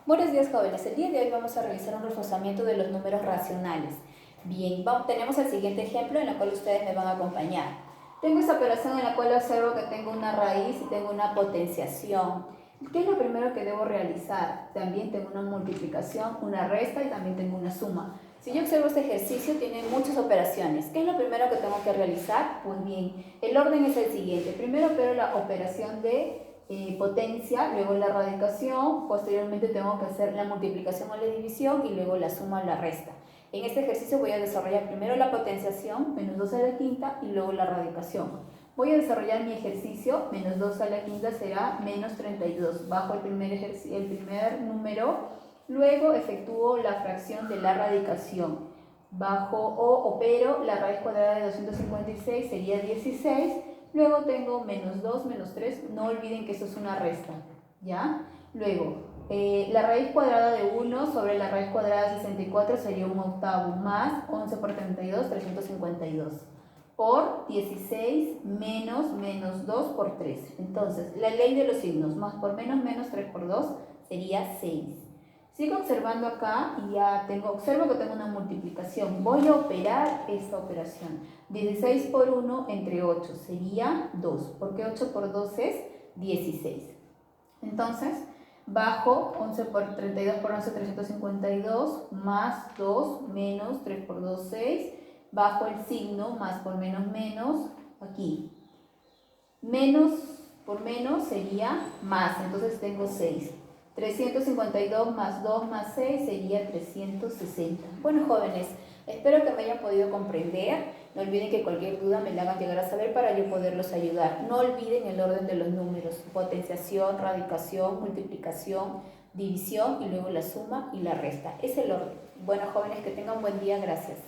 Buenos días, jóvenes. El día de hoy vamos a realizar un reforzamiento de los números racionales. Bien, tenemos el siguiente ejemplo en el cual ustedes me van a acompañar. Tengo esta operación en la cual observo que tengo una raíz y tengo una potenciación. ¿Qué es lo primero que debo realizar? También tengo una multiplicación, una resta y también tengo una suma. Si yo observo este ejercicio, tiene muchas operaciones. ¿Qué es lo primero que tengo que realizar? Pues bien, el orden es el siguiente. Primero opero la operación de potencia, luego la radicación, posteriormente tengo que hacer la multiplicación o la división y luego la suma o la resta. En este ejercicio voy a desarrollar primero la potenciación, menos 2 a la quinta, y luego la radicación. Voy a desarrollar mi ejercicio, menos 2 a la quinta será menos 32. Bajo el primer número, luego efectúo la fracción de la radicación. Bajo o opero la raíz cuadrada de 256, sería 16. Luego tengo menos 2, menos 3, no olviden que eso es una resta, ¿ya? Luego, la raíz cuadrada de 1 sobre la raíz cuadrada de 64 sería un octavo, más 11 por 32, 352, por 16 menos 2 por 3. Entonces, la ley de los signos, más por menos 3 por 2, sería 6. Sigo observando acá y ya observo que tengo una multiplicación. Voy a operar esta operación. 16 por 1 entre 8 sería 2, porque 8 por 2 es 16. Entonces, bajo 11 por 32 por 11, 352, más 2, menos 3 por 2, 6. Bajo el signo, más por menos, aquí. Menos por menos sería más, entonces tengo 6. 352 más 2 más 6 sería 360. Bueno, jóvenes, espero que me hayan podido comprender. No olviden que cualquier duda me la hagan llegar a saber para yo poderlos ayudar. No olviden el orden de los números: potenciación, radicación, multiplicación, división y luego la suma y la resta. Es el orden. Bueno, jóvenes, que tengan un buen día. Gracias.